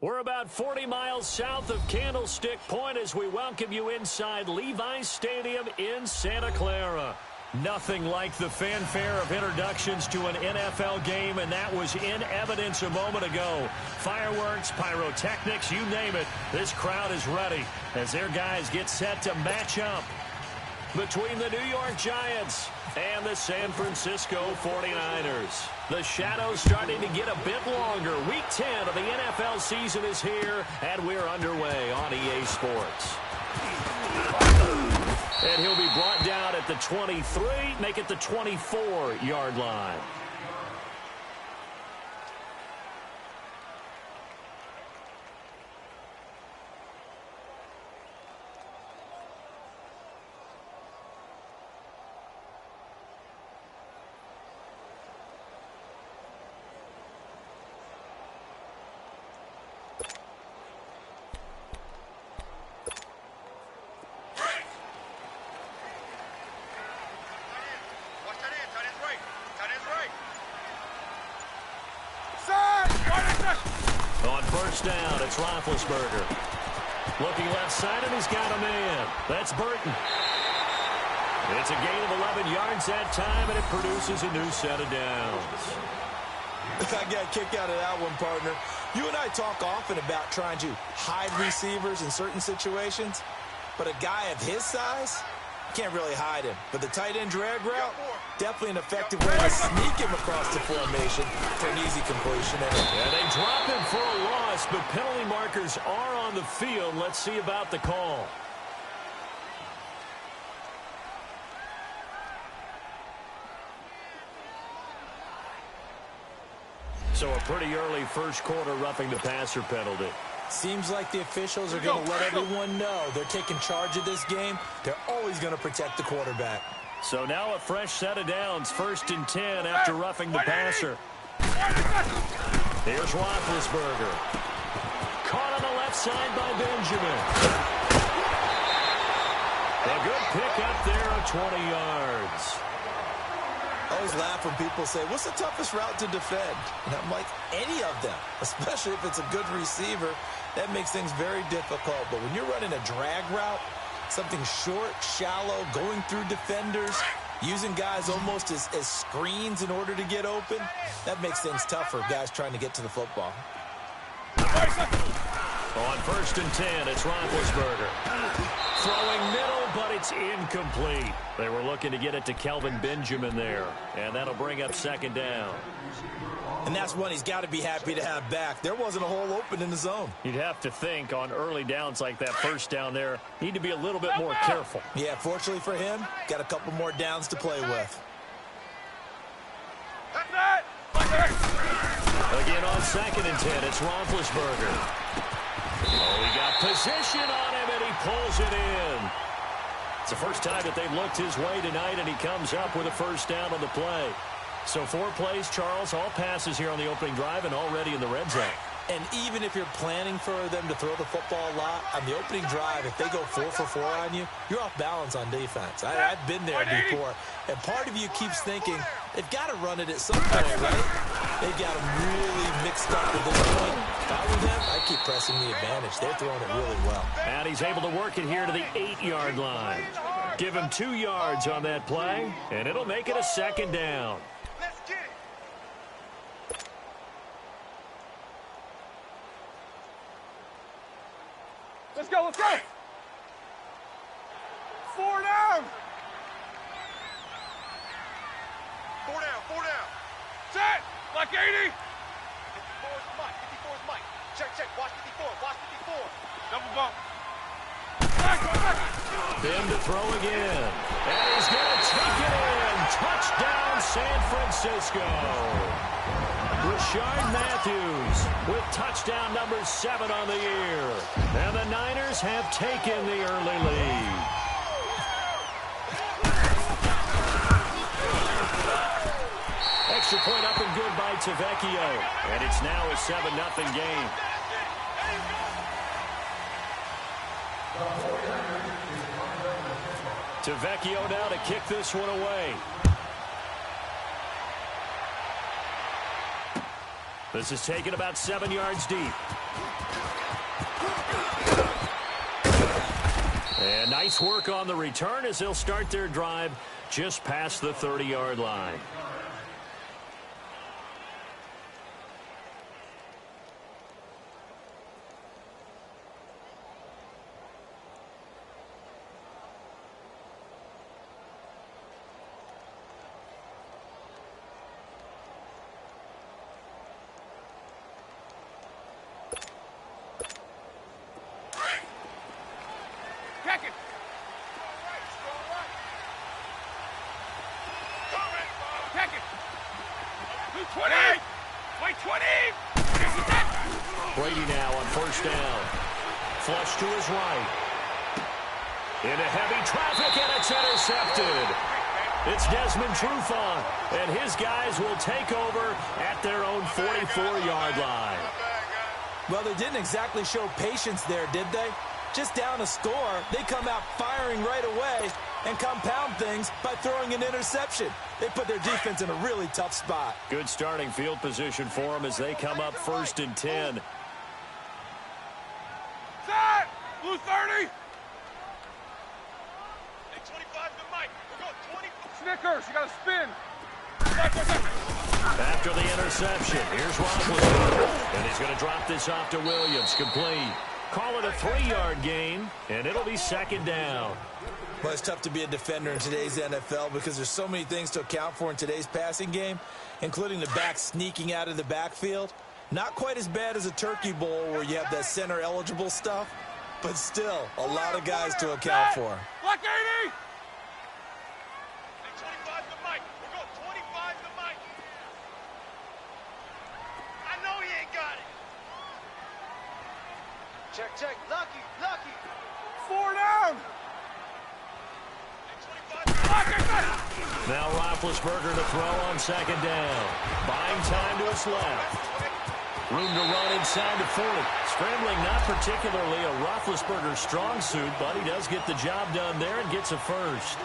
We're about 40 miles south of Candlestick Point as we welcome you inside Levi's Stadium in Santa Clara. Nothing like the fanfare of introductions to an NFL game, and that was in evidence a moment ago. Fireworks, pyrotechnics, you name it. This crowd is ready as their guys get set to match up between the New York Giants and the San Francisco 49ers. The shadow's starting to get a bit longer. Week 10 of the NFL season is here, and we're underway on EA Sports. And he'll be brought down at the 23, make it the 24-yard line. On first down, it's Roethlisberger. Looking left side, and he's got a man. That's Burton. It's a gain of 11 yards that time, and it produces a new set of downs. I got a kick out of that one, partner. You and I talk often about trying to hide receivers in certain situations, but a guy of his size, can't really hide him. But the tight end drag route, definitely an effective way to sneak him across the formation for an easy completion. And they drop him for a loss, but penalty markers are on the field. Let's see about the call. So a pretty early first quarter roughing the passer penalty. Seems like the officials are going to let everyone know they're taking charge of this game. They're always going to protect the quarterback. So now a fresh set of downs, 1st and 10 after roughing the passer. Here's Roethlisberger. Caught on the left side by Benjamin. A good pick up there of 20 yards. I always laugh when people say, what's the toughest route to defend? And I'm like, any of them, especially if it's a good receiver. That makes things very difficult. But when you're running a drag route, something short, shallow, going through defenders, using guys almost as screens in order to get open, that makes things tough for guys trying to get to the football. On 1st and 10, it's Roethlisberger. Throwing middle, but it's incomplete. They were looking to get it to Kelvin Benjamin there, and that'll bring up 2nd down. And that's one he's got to be happy to have back. There wasn't a hole open in the zone. You'd have to think on early downs like that first down there, need to be a little bit more careful. Yeah, fortunately for him, got a couple more downs to play with. Again on 2nd and 10, it's Roethlisberger. Oh, he got position on him, and he pulls it in. It's the first time that they've looked his way tonight, and he comes up with a first down on the play. So 4 plays, Charles, all passes here on the opening drive and already in the red zone. And even if you're planning for them to throw the football a lot, on the opening drive, if they go 4 for 4 on you, you're off balance on defense. I've been there before. And part of you keeps thinking, they've got to run it at some point, right? They've got them really mixed up at this point. If I were them, I'd keep pressing the advantage. They're throwing it really well. And he's able to work it here to the 8-yard line. Give him 2 yards on that play, and it'll make it a 2nd down. Let's get it. Let's go, let's go. 4 down. 4 down, 4 down. Set, like 80. 54 is Mike, 54 is Mike. Check, check, watch 54, watch 54. Double bump. Back, back. Him to throw again. And he's going to take it in. Touchdown, San Francisco. Rashard Matthews with touchdown number 7 on the year. And the Niners have taken the early lead. Extra point up and good by Tavecchio. And it's now a 7-0 game. Tavecchio now to kick this one away. This is taken about 7 yards deep. And nice work on the return as they'll start their drive just past the 30-yard line. Brady now on first down. Flush to his right. Into heavy traffic, and it's intercepted. It's Desmond Trufant, and his guys will take over at their own 44-yard line. Well, they didn't exactly show patience there, did they? Just down a score, they come out firing right away and compound things by throwing an interception. They put their defense in a really tough spot. Good starting field position for them as they come up 1st and 10. Set! Blue 30! 25 to Mike. We're going 20. Snickers, you got to spin. After the interception, here's Roethlisberger, and he's going to drop this off to Williams, complete. Call it a 3-yard gain, and it'll be 2nd down. Well, it's tough to be a defender in today's NFL because there's so many things to account for in today's passing game, including the back sneaking out of the backfield. Not quite as bad as a turkey bowl where you have that center-eligible stuff, but still a lot of guys to account for. Black 80! 25 to Mike. We're going 25 to Mike. I know he ain't got it. Check, check. Lucky, lucky. 4 down. Now Roethlisberger to throw on 2nd down. Buying time to his left. Room to run inside the 40. Scrambling not particularly a Roethlisberger strong suit, but he does get the job done there and gets a first.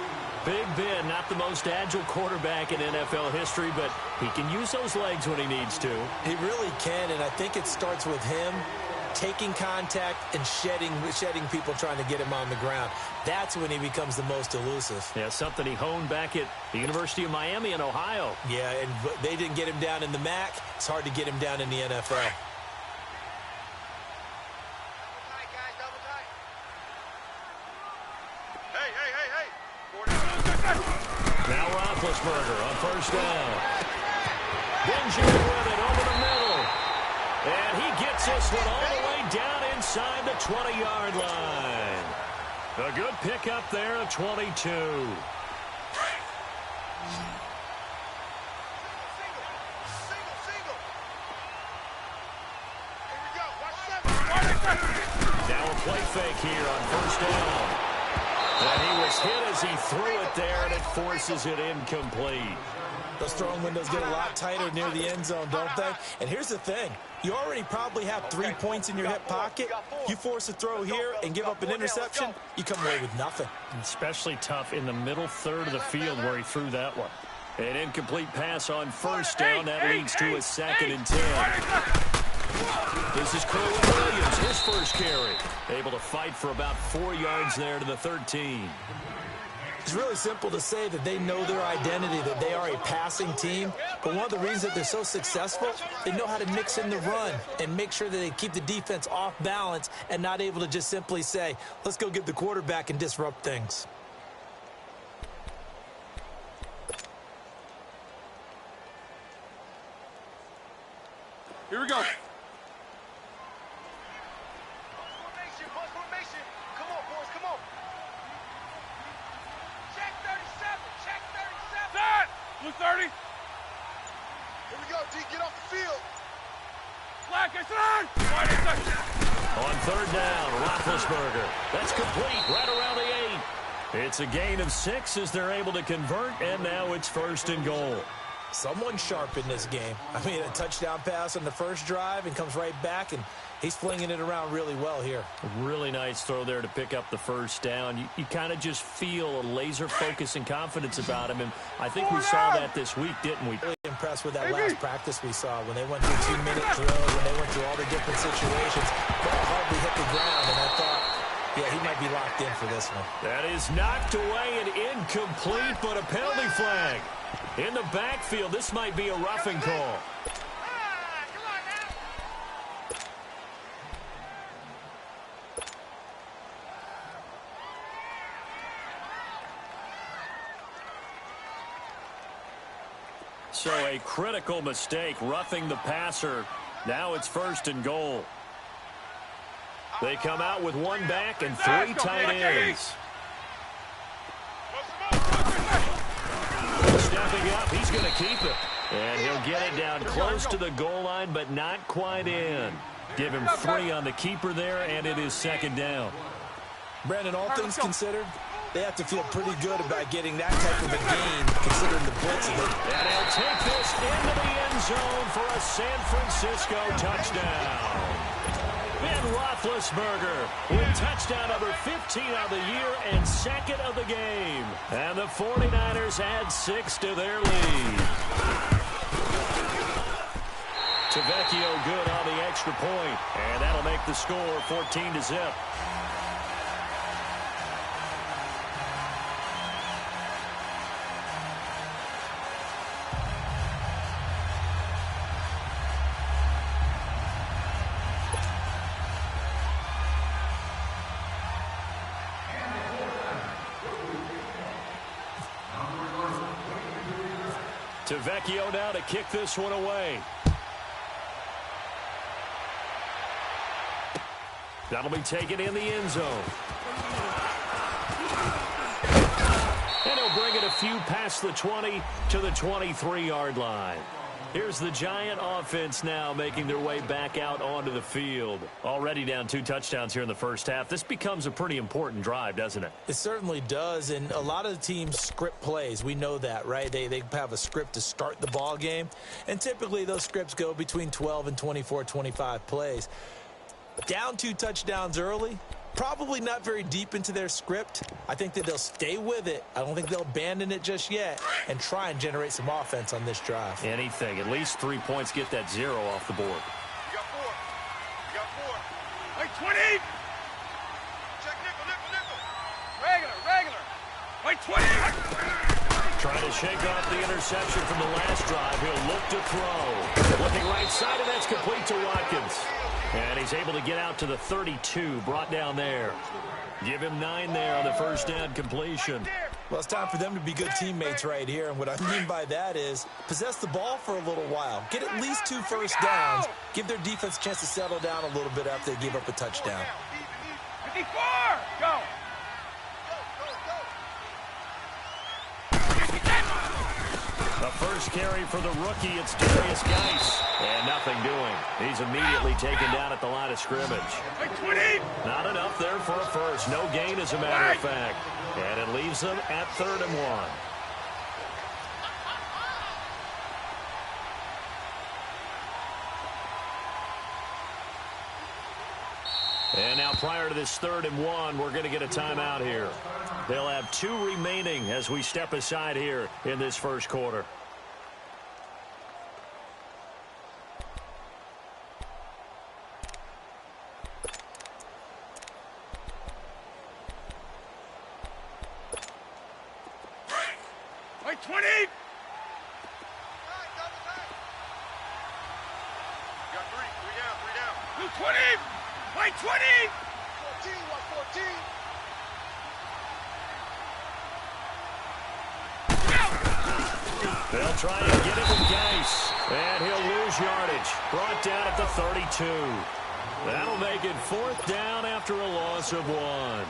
Big Ben, not the most agile quarterback in NFL history, but he can use those legs when he needs to. He really can, and I think it starts with him taking contact and shedding people trying to get him on the ground. That's when he becomes the most elusive. Yeah, something he honed back at the University of Miami in Ohio. Yeah, and they didn't get him down in the MAC. It's hard to get him down in the NFL. Double tight, guys, double tight. Hey. Now Roethlisberger on 1st down. Benjamin with it over the middle. And he gets this one all the way down inside the 20-yard line. A good pickup there of 22. Single. Here we go. Watch 7. Now a play fake here on 1st down. And he was hit as he threw it there, and it forces it incomplete. Those throwing windows get a lot tighter near the end zone, don't they? And here's the thing. You already probably have 3 points in your hip pocket. You force a throw here and give up an interception, you come away with nothing. Especially tough in the middle third of the field where he threw that one. An incomplete pass on 1st down. That leads to a 2nd and 10. This is Kerwin Williams, his first carry. Able to fight for about 4 yards there to the 13. It's really simple to say that they know their identity, that they are a passing team. But one of the reasons that they're so successful, they know how to mix in the run and make sure that they keep the defense off balance and not able to just simply say, let's go get the quarterback and disrupt things. Here we go. Blue 30. Here we go, D. Get off the field. Black, it's on. On 3rd down, Roethlisberger. That's complete right around the 8. It's a gain of 6 as they're able to convert, and now it's 1st and goal. Someone sharp in this game. I mean, a touchdown pass on the first drive and comes right back, and he's flinging it around really well here. A really nice throw there to pick up the first down. You kind of just feel a laser focus and confidence about him, and I think we saw that this week, didn't we? Really impressed with that last practice we saw when they went through 2-minute drills, when they went through all the different situations. Ball hardly hit the ground, and I thought, yeah, he might be locked in for this one. That is knocked away and incomplete, but a penalty flag. In the backfield, this might be a roughing call. So a critical mistake, roughing the passer. Now it's 1st and goal. They come out with one back and 3 tight ends. Stepping up, he's going to keep it. And he'll get it down close to the goal line, but not quite in. Give him 3 on the keeper there, and it is 2nd down. Brandon, all things considered, they have to feel pretty good about getting that type of a gain, considering the blitz. And he'll take this into the end zone for a San Francisco touchdown. Ben Roethlisberger with touchdown number 15 of the year and 2nd of the game. And the 49ers add 6 to their lead. Tavecchio good on the extra point, and that'll make the score 14-0. Tavecchio now to kick this one away. That'll be taken in the end zone. And he'll bring it a few past the 20 to the 23-yard line. Here's the Giant offense now making their way back out onto the field. Already down 2 touchdowns here in the first half. This becomes a pretty important drive, doesn't it? It certainly does, and a lot of the teams script plays. We know that, right? They have a script to start the ball game, and typically those scripts go between 12 and 24, 25 plays. Down 2 touchdowns early, probably not very deep into their script. I think that they'll stay with it. I don't think they'll abandon it just yet and try and generate some offense on this drive. Anything. At least 3 points, get that 0 off the board. You got 4. You got 4. Wait, 20. Check nickel, nickel, nickel. Regular. Wait, 20. Trying to shake off the interception from the last drive. He'll look to throw. Looking right side, and that's complete to Watkins. And he's able to get out to the 32, brought down there. Give him 9 there on the first down completion. Well, it's time for them to be good teammates right here, and what I mean by that is possess the ball for a little while. Get at least 2 first downs. Give their defense a chance to settle down a little bit after they give up a touchdown. 54! Go! The first carry for the rookie, it's Darius Geis. And nothing doing. He's immediately taken down at the line of scrimmage. Not enough there for a first. No gain, as a matter of fact. And it leaves them at 3rd and 1. And now prior to this 3rd and 1, we're going to get a timeout here. They'll have 2 remaining as we step aside here in this first quarter. Wait, 20! Got 3 down. 20! Wait, 20! 14, 114. They'll try and get it with Geis. And he'll lose yardage. Brought down at the 32. That'll make it 4th down after a loss of 1.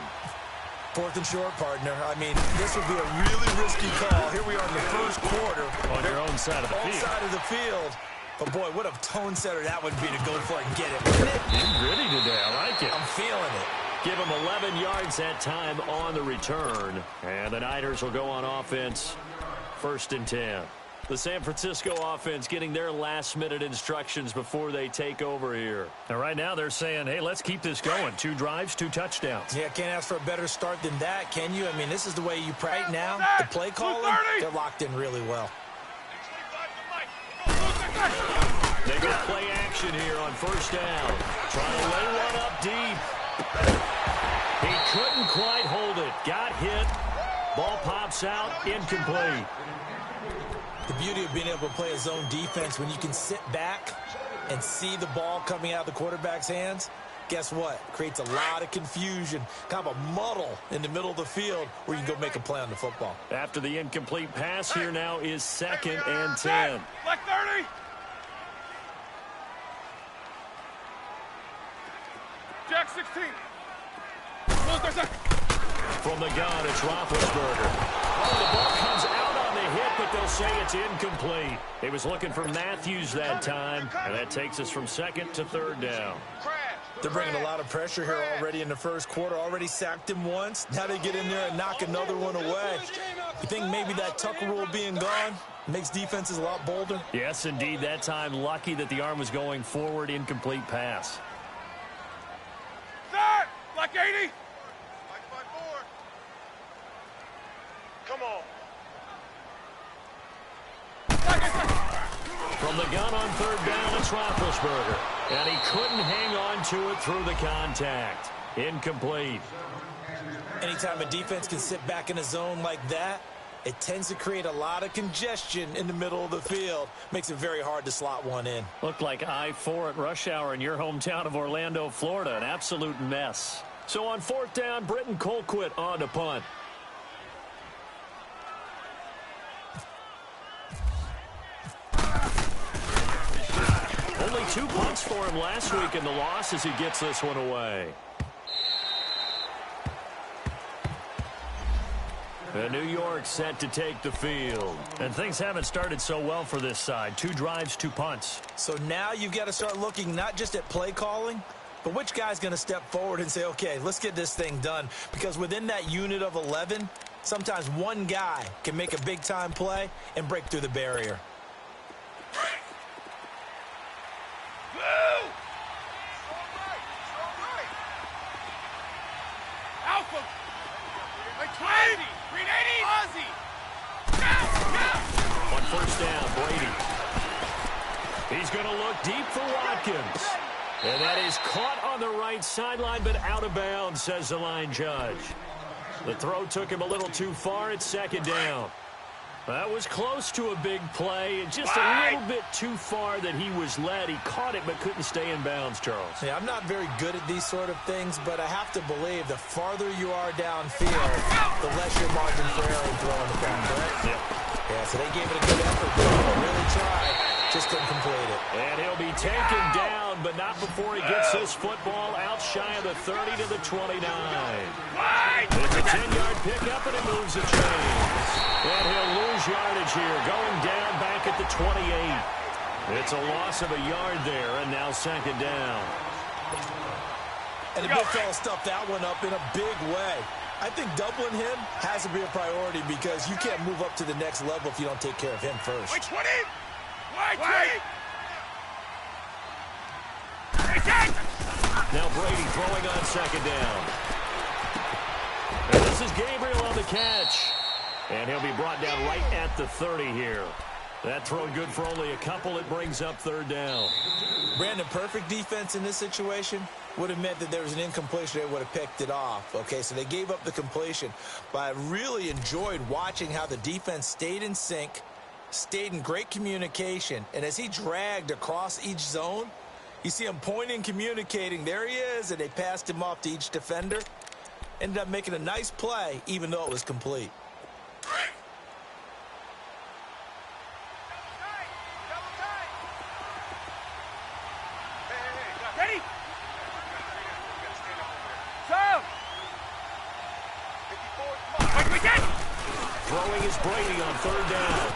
4th and short, partner. I mean, this would be a really risky call. Here we are in the first quarter. On your own side of the field. Side of the field. But, boy, what a tone setter that would be to go for it and get it, wouldn't it? You're gritty today. I like it. I'm feeling it. Give him 11 yards that time on the return. And the Niners will go on offense. 1st and 10. The San Francisco offense getting their last-minute instructions before they take over here. And right now they're saying, hey, let's keep this going. 2 drives, 2 touchdowns. Yeah, can't ask for a better start than that, can you? I mean, this is the way you play right now. The play calling, they're locked in really well. They go play action here on first down. Trying to lay one up deep. He couldn't quite hold it. Got hit. Ball pops out, incomplete. The beauty of being able to play a zone defense when you can sit back and see the ball coming out of the quarterback's hands, guess what? Creates a lot of confusion, kind of a muddle in the middle of the field where you can go make a play on the football. After the incomplete pass, here now is 2nd and 10. Like 30. Jack 16. From the gun, it's Roethlisberger. Oh, the ball comes out on the hit, but they'll say it's incomplete. He was looking for Matthews that time, and that takes us from 2nd to 3rd down. They're bringing a lot of pressure here already in the first quarter. Already sacked him once. Now they get in there and knock another one away. You think maybe that Tucker rule being gone makes defenses a lot bolder? Yes, indeed. That time, lucky that the arm was going forward, incomplete pass. Set! Like 80. Come on. From the gun on 3rd down, it's Roethlisberger. And he couldn't hang on to it through the contact. Incomplete. Anytime a defense can sit back in a zone like that, it tends to create a lot of congestion in the middle of the field. Makes it very hard to slot one in. Looked like I-4 at rush hour in your hometown of Orlando, Florida. An absolute mess. So on 4th down, Britton Colquitt on to punt. Only 2 punts for him last week in the loss as he gets this one away. And New York set to take the field. And things haven't started so well for this side. 2 drives, 2 punts. So now you've got to start looking not just at play calling, but which guy's going to step forward and say, okay, let's get this thing done. Because within that unit of 11, sometimes one guy can make a big-time play and break through the barrier. Alpha. Like 20. 380. On first down, Brady. He's going to look deep for Watkins. And that is caught on the right sideline, but out of bounds, says the line judge. The throw took him a little too far. It's 2nd down. That was close to a big play, and just a little bit too far that he was led. He caught it but couldn't stay in bounds, Charles. Yeah, I'm not very good at these sort of things, but I have to believe the farther you are downfield, the less your margin for error in throwing the ball, correct? Yeah, so they gave it a good effort. Really tried. Just couldn't complete it. And he'll be taken down, but not before he gets this football out shy of the 30 to the 29. It's a 10-yard pickup, and it moves the chains. And he'll lose yardage here, going down back at the 28. It's a loss of a yard there, and now 2nd down. And the big fella stuffed that one up in a big way. I think doubling him has to be a priority because you can't move up to the next level if you don't take care of him first. Wait, 20. Wait. Now Brady throwing on 2nd down. And this is Gabriel on the catch. And he'll be brought down right at the 30 here. That throw good for only a couple. It brings up 3rd down. Brandon, perfect defense in this situation would have meant that there was an incompletion. They would have picked it off. Okay, so they gave up the completion. But I really enjoyed watching how the defense stayed in sync, stayed in great communication. And as he dragged across each zone, you see him pointing, communicating. There he is, and they passed him off to each defender. Ended up making a nice play, even though it was complete. Ready? Throwing is Brady on 3rd down.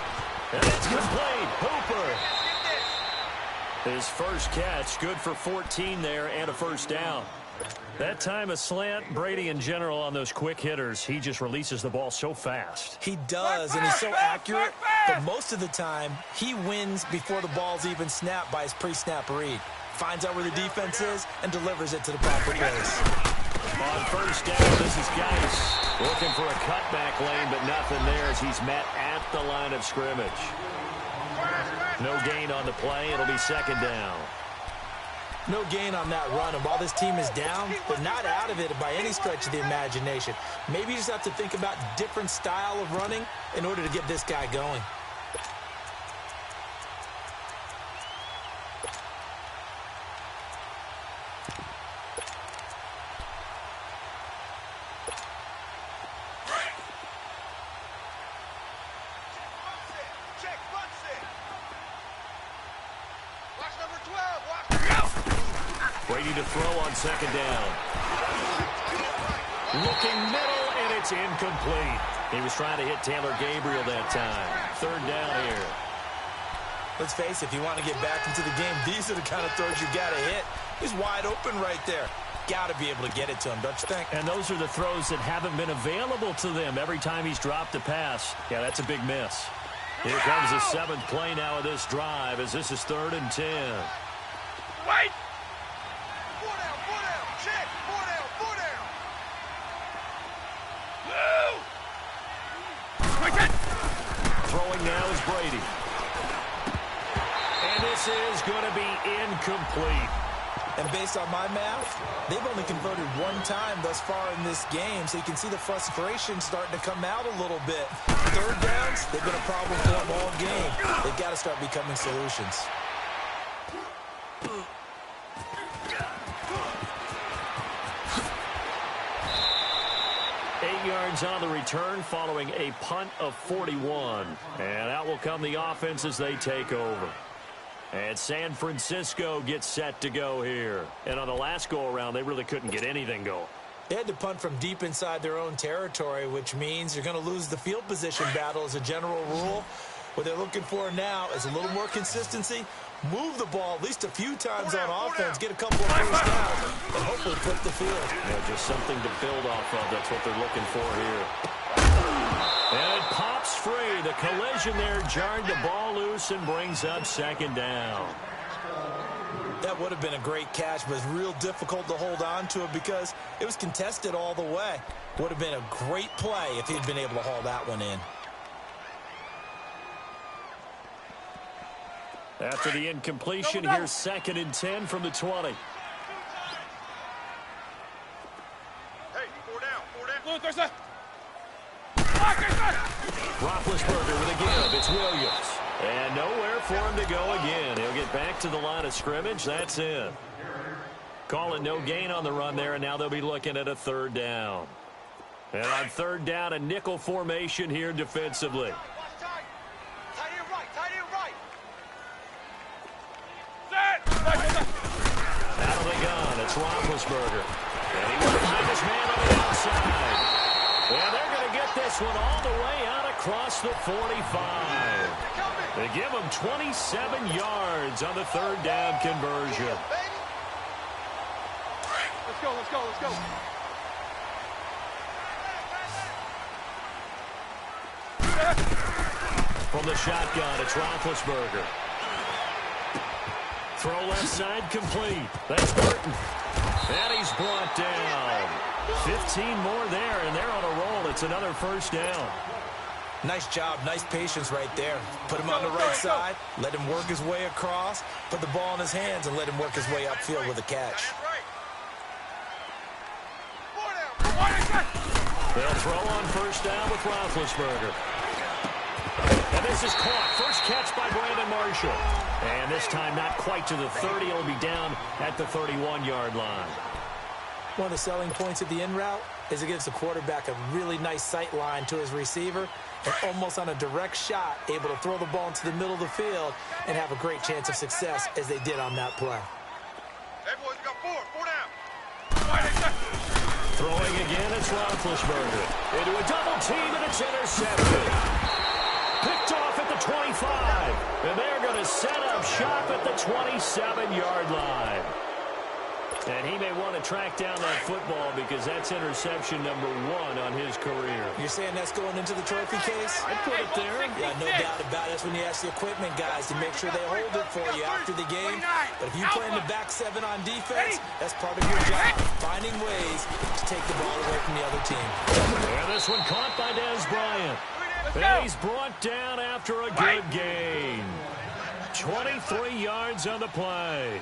And it's complete. Hooper. His first catch, good for 14 there and a 1st down. That time a slant, Brady in general on those quick hitters, he just releases the ball so fast. He does, and he's so accurate, but most of the time, he wins before the ball's even snapped by his pre-snap read. Finds out where the defense is and delivers it to the proper place. On first down, this is Geis looking for a cutback lane, but nothing there as he's met at the line of scrimmage. No gain on the play. It'll be second down. No gain on that run, and while this team is down, they're not out of it by any stretch of the imagination. Maybe you just have to think about different style of running in order to get this guy going. Brady to throw on second down. Looking middle, and it's incomplete. He was trying to hit Taylor Gabriel that time. Third down here. Let's face it, if you want to get back into the game, these are the kind of throws you got to hit. He's wide open right there. Got to be able to get it to him, don't you think? And those are the throws that haven't been available to them every time he's dropped a pass. Yeah, that's a big miss. Here comes the seventh play now of this drive as this is 3rd and 10. Wait! 4 down, 4 down. Check. 4 down, 4 down. Move! Quick hit! Throwing now is Brady. And this is going to be incomplete. And based on my math, they've only converted one time thus far in this game, so you can see the frustration starting to come out a little bit. Third downs, they've been a problem for them all game. They've got to start becoming solutions. Yards on the return following a punt of 41. And out will come the offense as they take over. And San Francisco gets set to go here. And on the last go-around, they really couldn't get anything going. They had to punt from deep inside their own territory, which means you're going to lose the field position battle as a general rule. What they're looking for now is a little more consistency, move the ball at least a few times on offense, get a couple of first downs, and hopefully flip the field. Yeah, just something to build off of. That's what they're looking for here. And it pops free. The collision there jarred the ball loose and brings up second down. That would have been a great catch, but it's real difficult to hold on to it because it was contested all the way. Would have been a great play if he'd been able to haul that one in. After the incompletion, here's 2nd and 10 from the 20. Hey, 4 down, 4 down. Look, there's a... Roethlisberger with a give. It's Williams. And nowhere for him to go again. He'll get back to the line of scrimmage. That's it. Calling no gain on the run there, and now they'll be looking at a 3rd down. And on 3rd down, a nickel formation here defensively. Out of the gun, it's Roethlisberger. And he will find his man on the outside. And they're going to get this one all the way out across the 45. They give him 27 yards on the 3rd down conversion. Let's go, let's go, let's go. From the shotgun, it's Roethlisberger. Throw left side complete. That's Burton. And he's brought down. 15 more there, and they're on a roll. It's another 1st down. Nice job, nice patience right there. Put him on the right side, let him work his way across, put the ball in his hands, and let him work his way upfield with a catch. They'll throw on 1st down with Roethlisberger. And this is caught. First catch by Brandon Marshall. And this time not quite to the 30. It'll be down at the 31-yard line. One of the selling points of the in route is it gives the quarterback a really nice sight line to his receiver and almost on a direct shot able to throw the ball into the middle of the field and have a great chance of success as they did on that play. Hey, boys, we got 4 down. Throwing again, it's Roethlisberger. Into a double team, and it's intercepted. Picked off at the 25. And they're going to set up shop at the 27-yard line. And he may want to track down that football because that's interception number 1 on his career. You're saying that's going into the trophy case? I'd put it there. Yeah, no doubt about it. That's when you ask the equipment guys to make sure they hold it for you after the game. But if you play in the back 7 on defense, that's part of your job, finding ways to take the ball away from the other team. And this one caught by Des Bryant. And he's brought down after a good gain. 23 yards on the play.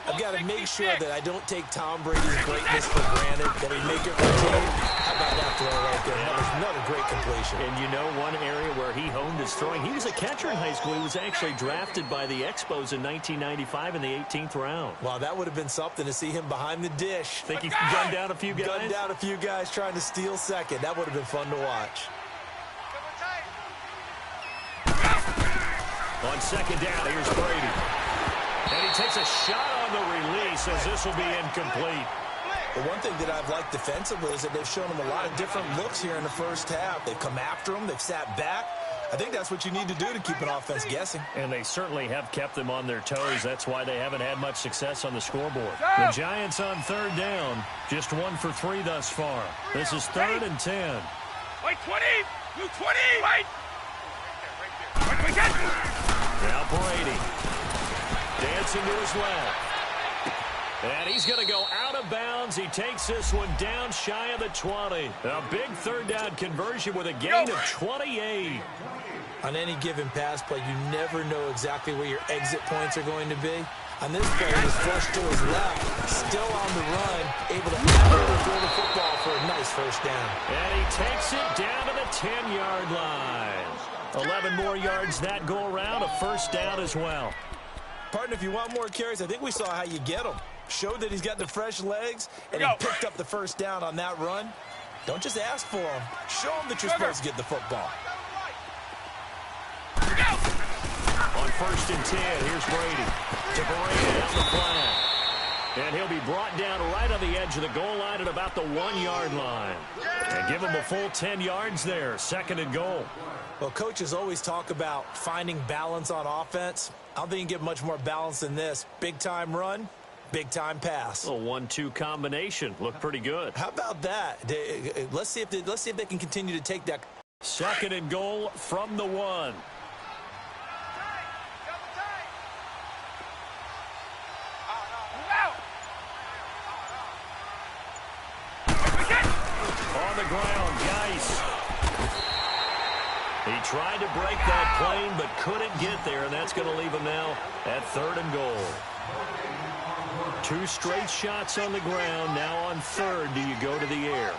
I've got to make sure that I don't take Tom Brady's greatness for granted, that we make it routine. How about that throw right there? Another great completion. And you know one area where he honed his throwing? He was a catcher in high school. He was actually drafted by the Expos in 1995 in the 18th round. Wow, that would have been something to see him behind the dish. Think he gunned down a few guys? Gunned down a few guys trying to steal second. That would have been fun to watch. On second down, here's Brady. And he takes a shot on the release as this will be incomplete. The one thing that I've liked defensively is that they've shown him a lot of different looks here in the first half. They've come after him. They've sat back. I think that's what you need to do to keep an offense guessing. And they certainly have kept them on their toes. That's why they haven't had much success on the scoreboard. The Giants on third down. Just 1 for 3 thus far. This is 3rd and 10. Wait, 20! You 20! Wait! Wait. Now Brady. Dancing to his left. And he's going to go out of bounds. He takes this one down shy of the 20. A big third down conversion with a gain of 28. On any given pass play, you never know exactly where your exit points are going to be. On this play, he's flushed to his left, still on the run, able to accurately throw the football for a nice first down. And he takes it down to the 10-yard line. 11 more yards that go around, a first down as well. Partner, if you want more carries, I think we saw how you get them. Showed that he's got the fresh legs, and he picked up the first down on that run. Don't just ask for them. Show them that you're supposed to get the football. On 1st and 10, here's Brady. To Brady down the flat. And he'll be brought down right on the edge of the goal line at about the 1-yard line. And give him a full 10 yards there. 2nd and goal. Well, coaches always talk about finding balance on offense. I don't think you can get much more balance than this. Big-time run, big-time pass. A 1-2 combination. Looked pretty good. How about that? Let's see if they can continue to take that. 2nd and goal from the 1. On the ground, Geis. He tried to break that plane, but couldn't get there, and that's going to leave him now at 3rd and goal. 2 straight shots on the ground. Now on 3rd, do you go to the air?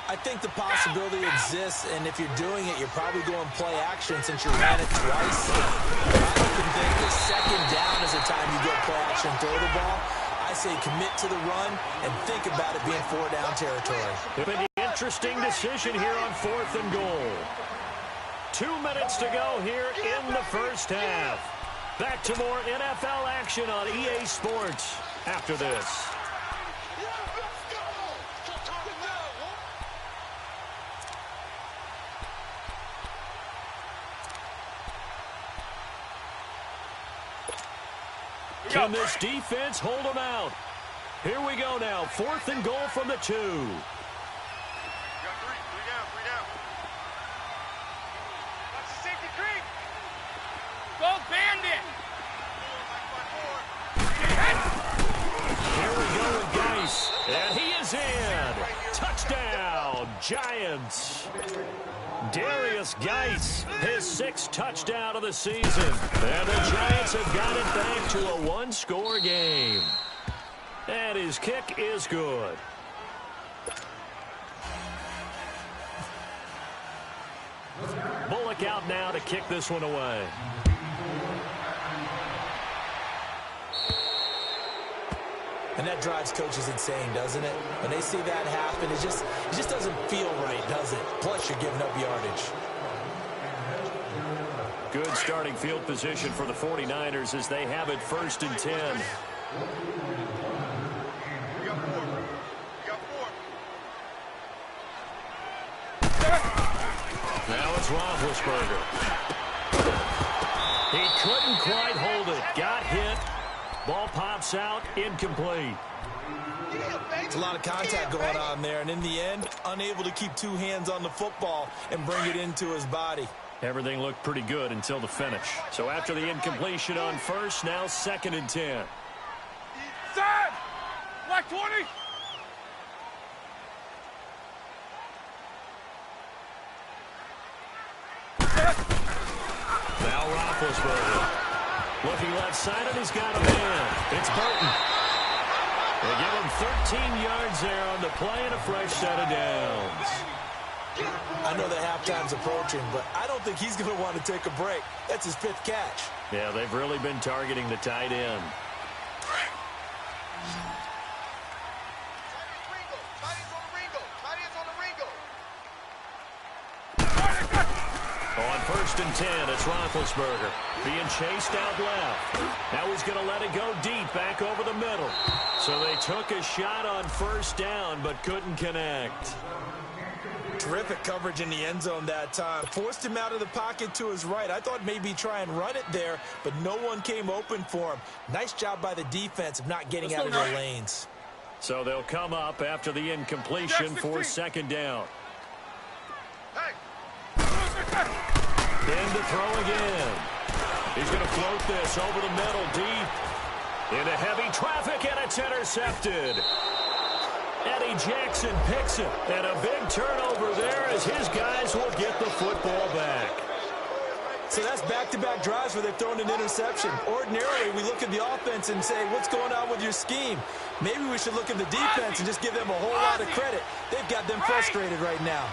I think the possibility exists, and if you're doing it, you're probably going play action since you ran it twice. I often think the 2nd down is the time you go play action, throw the ball. I say commit to the run and think about it being 4-down territory. An interesting decision here on 4th and goal. 2 minutes to go here in the first half. Back to more NFL action on EA Sports after this. Can this defense hold them out? Here we go now. 4th and goal from the 2. Three down. Watch the safety creep. Go Bandit. Here we go with Geis. And he is in. Touchdown, Giants. Darius Geis, his 6th touchdown of the season. And the Giants have got it back to a 1-score game. And his kick is good. Bullock out now to kick this one away. And that drives coaches insane, doesn't it? When they see that happen, it just doesn't feel right, does it? Plus, you're giving up yardage. Good starting field position for the 49ers as they have it 1st and 10. Now it's Roethlisberger. He couldn't quite hold it. Got hit. Ball pops out. Incomplete. It's a lot of contact going on there, and in the end, unable to keep two hands on the football and bring it into his body. Everything looked pretty good until the finish. So after the incompletion on first, now 2nd and 10. Set! Black 20! Now Roethlisberger. Looking left side, and he's got a man. It's Burton. They give him 13 yards there on the play and a fresh set of downs. I know the halftime's approaching, but I don't think he's going to want to take a break. That's his 5th catch. Yeah, they've really been targeting the tight end. On 1st and 10, it's Roethlisberger being chased out left. Now he's going to let it go deep back over the middle. So they took a shot on 1st down but couldn't connect. Terrific coverage in the end zone that time. Forced him out of the pocket to his right. I thought maybe try and run it there, but no one came open for him. Nice job by the defense of not getting out of their lanes. So they'll come up after the incompletion for 2nd down. In to throw again. He's going to float this over the middle deep. Into heavy traffic, and it's intercepted. Eddie Jackson picks it, and a big turnover there as his guys will get the football back. So that's back-to-back drives where they've thrown an interception. Ordinarily, we look at the offense and say, what's going on with your scheme? Maybe we should look at the defense and just give them a whole lot of credit. They've got them frustrated right now.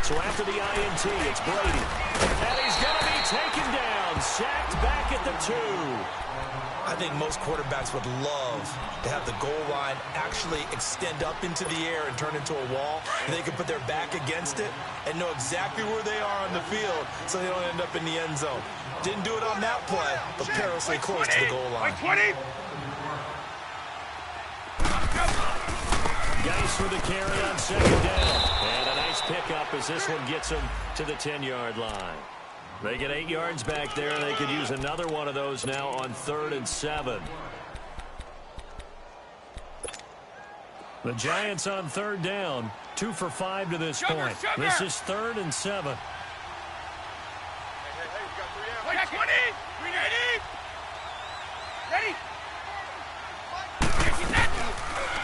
So after the INT, it's Brady. And he's going to be taken down, sacked back at the 2. I think most quarterbacks would love to have the goal line actually extend up into the air and turn into a wall. And they can put their back against it and know exactly where they are on the field so they don't end up in the end zone. Didn't do it on that play, but perilously close to the goal line. Guys for the carry on 2nd down. And a nice pickup as this one gets him to the 10-yard line. They get 8 yards back there, and they could use another one of those now on 3rd and 7. The Giants on 3rd down, 2 for 5 to this point. This is 3rd and 7.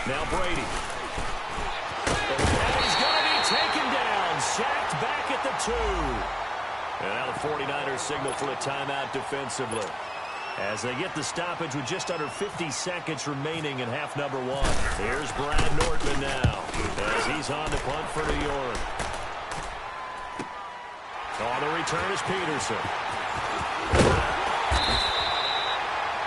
Now Brady. And he's going to be taken down, sacked back at the 2. And now the 49ers signal for a timeout defensively as they get the stoppage with just under 50 seconds remaining in half number 1. Here's Brad Nortman now as he's on to punt for New York. On the return is Peterson.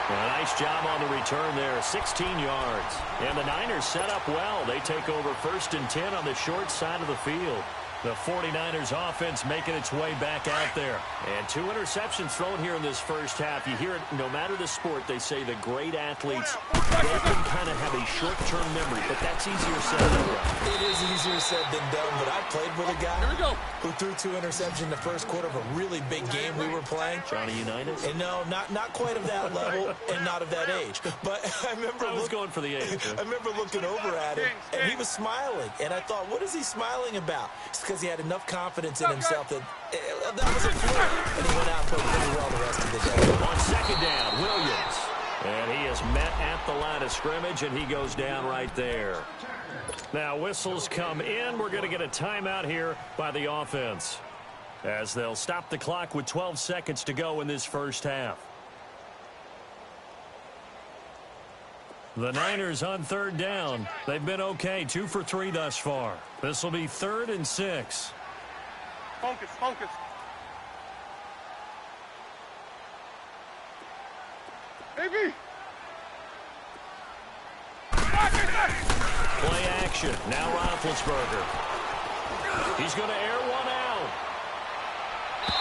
A nice job on the return there, 16 yards. And the Niners set up well. They take over 1st and 10 on the short side of the field. The 49ers offense making its way back out there. And 2 interceptions thrown here in this first half. You hear it no matter the sport, they say the great athletes, they can kind of have a short-term memory, but that's easier said than done. It is easier said than done, but I played with a guy who threw 2 interceptions in the first quarter of a really big game we were playing. Johnny Unitas? And no, not quite of that level and not of that age. But I remember going for the age. I remember looking over at him, and he was smiling. And I thought, what is he smiling about? It's because he had enough confidence in himself that that was a fluke. And he went out and played pretty well the rest of the day. On 2nd down, Williams. And he is met at the line of scrimmage, and he goes down right there. Now whistles come in. We're going to get a timeout here by the offense as they'll stop the clock with 12 seconds to go in this first half. The Niners on 3rd down. They've been okay, 2 for 3 thus far. This will be 3rd and 6. Focus, focus. AB. Play action. Now Roethlisberger. He's going to air one out.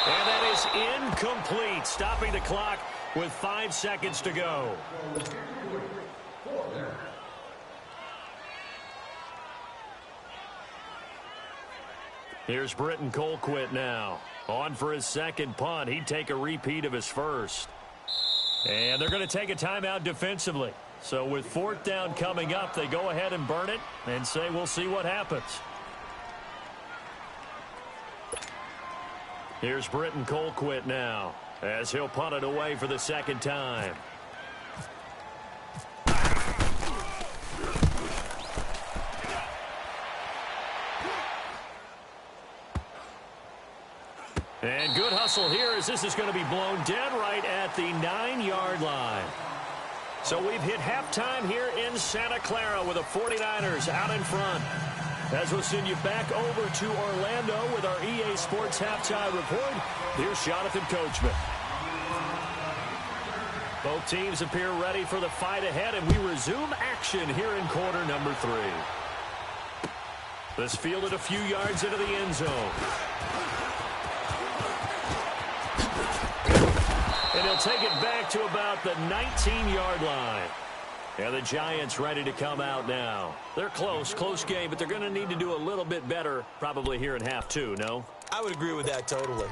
And that is incomplete, stopping the clock with 5 seconds to go. Here's Britton Colquitt now. On for his second punt. He'd take a repeat of his first. And they're going to take a timeout defensively. So with 4th down coming up, they go ahead and burn it and say we'll see what happens. Here's Britton Colquitt now as he'll punt it away for the 2nd time. And good hustle here as this is going to be blown dead right at the 9-yard line. So we've hit halftime here in Santa Clara with the 49ers out in front. As we'll send you back over to Orlando with our EA Sports Halftime Report, here's Jonathan Coachman. Both teams appear ready for the fight ahead, and we resume action here in quarter number 3. This fielded a few yards into the end zone. And he'll take it back to about the 19-yard line. And the Giants ready to come out now. They're close game, but they're going to need to do a little bit better probably here in half 2, no? I would agree with that totally.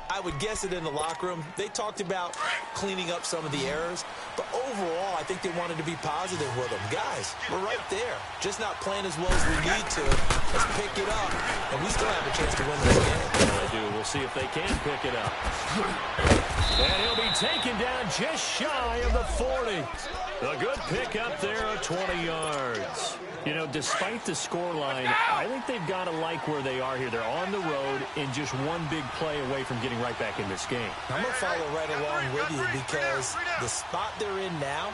I would guess it in the locker room. They talked about cleaning up some of the errors, but overall, I think they wanted to be positive with them. Guys, we're right there. Just not playing as well as we need to. Let's pick it up, and we still have a chance to win this game. Well, they do. We'll see if they can pick it up. And he'll be taken down just shy of the 40. A good pick up there at 20 yards. You know, despite the scoreline, I think they've got to like where they are here. They're on the road and just one big play away from getting right back in this game. I'm going to follow right along with you because the spot they're in now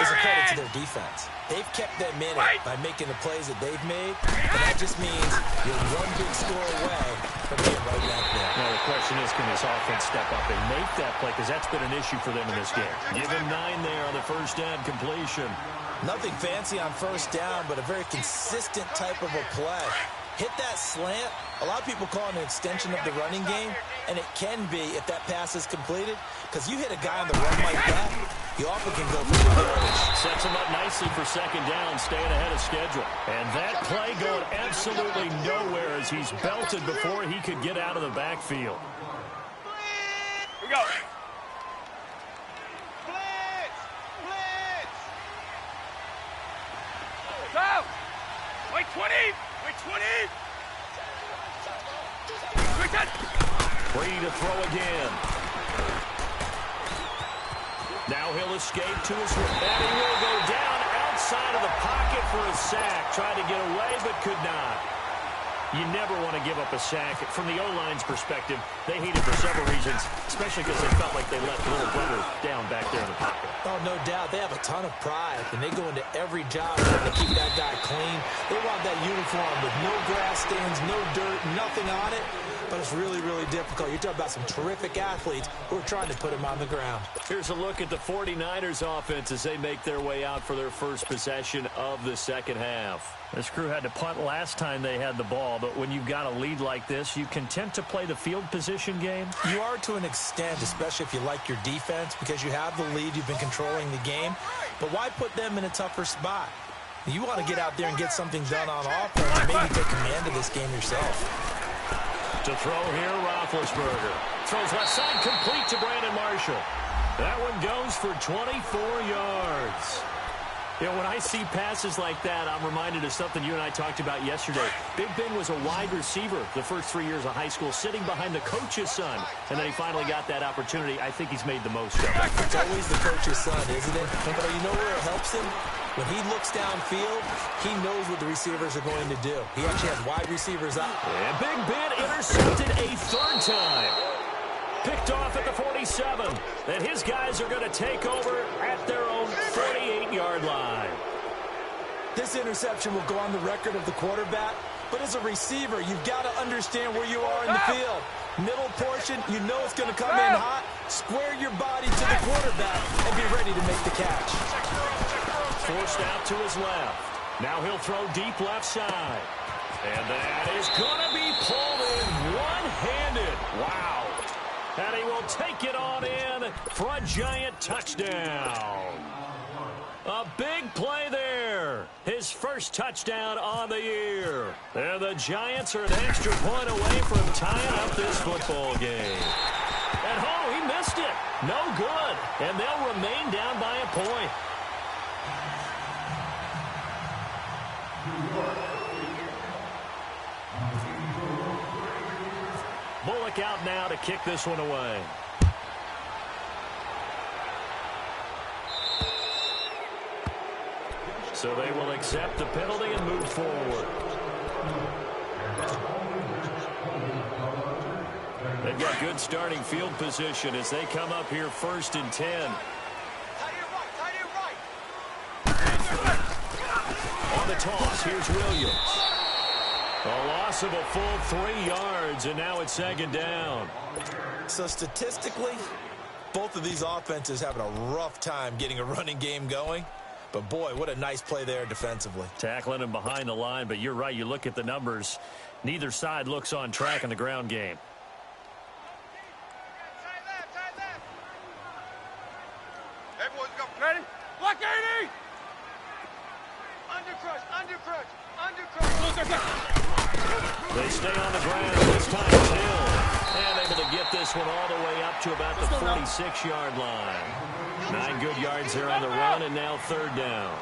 is a credit to their defense. They've kept them in it by making the plays that they've made, and that just means you're one big score away from being right back there. Now, the question is, can this offense step up and make that play? Because that's been an issue for them in this game. Give him 9 there on the first down completion. Nothing fancy on first down, but a very consistent type of a play. Hit that slant. A lot of people call it an extension of the running game, and it can be if that pass is completed, because you hit a guy on the run like that, you often can go for the yardage. Sets him up nicely for 2nd down, staying ahead of schedule. And that play going absolutely nowhere as he's belted before he could get out of the backfield. Here we go. Blitz! Blitz! Go! Wait 20! Wait 20! Free to throw again. Now he'll escape to his right. And he will go down outside of the pocket for a sack. Tried to get away, but could not. You never want to give up a sack. From the O-line's perspective, they hate it for several reasons, especially because they felt like they let little brother down back there in the pocket. Oh, no doubt. They have a ton of pride, and they go into every job trying to keep that guy clean. They want that uniform with no grass stains, no dirt, nothing on it. But it's really, really difficult. You're talking about some terrific athletes who are trying to put him on the ground. Here's a look at the 49ers offense as they make their way out for their first possession of the second half. This crew had to punt last time they had the ball, but when you've got a lead like this, you content to play the field position game? You are to an extent, especially if you like your defense, because you have the lead, you've been controlling the game. But why put them in a tougher spot? You want to get out there and get something done on offense and maybe take command of this game yourself. To throw here, Roethlisberger. Throws left side, complete to Brandon Marshall. That one goes for 24 yards. You know, when I see passes like that, I'm reminded of something you and I talked about yesterday. Big Ben was a wide receiver the first 3 years of high school, sitting behind the coach's son. And then he finally got that opportunity. I think he's made the most of it. It's always the coach's son, isn't it? But you know where it helps him? When he looks downfield, he knows what the receivers are going to do. He actually has wide receivers out. And Big Ben intercepted a 3rd time. Picked off at the 47. And his guys are going to take over at their own 48-yard line. This interception will go on the record of the quarterback, but as a receiver, you've got to understand where you are in the field. Middle portion, you know it's going to come in hot. Square your body to the quarterback and be ready to make the catch. Forced out to his left. Now he'll throw deep left side. And that is going to be pulled in one-handed. Wow. And he will take it on in for a Giant touchdown. A big play there. His first touchdown on the year. And the Giants are an extra point away from tying up this football game. And oh, he missed it. No good. And they'll remain down by a point. Bullock out now to kick this one away. So they will accept the penalty and move forward. They've got good starting field position as they come up here 1st and 10. On the toss, here's Williams. A loss of a full 3 yards, and now it's 2nd down. So statistically, both of these offenses having a rough time getting a running game going. But, boy, what a nice play there defensively. Tackling him behind the line, but you're right. You look at the numbers. Neither side looks on track in the ground game. Everyone's got ready. Black 80! Undercrush. They stay on the ground. This time it's Hill. And able to get this one all the way up to about the 46-yard line. 9 good yards there on the run, and now 3rd down.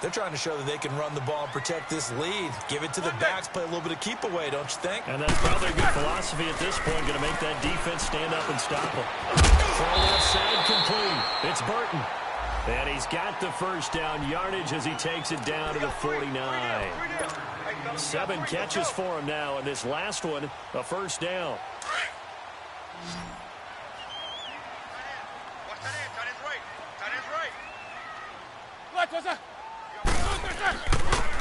They're trying to show that they can run the ball and protect this lead. Give it to the backs, play a little bit of keep away, don't you think? And that's probably a good philosophy at this point, going to make that defense stand up and stop them. Throw left side complete. It's Burton. And he's got the 1st down yardage as he takes it down to the 49. 7 catches for him now, and this last one, a 1st down.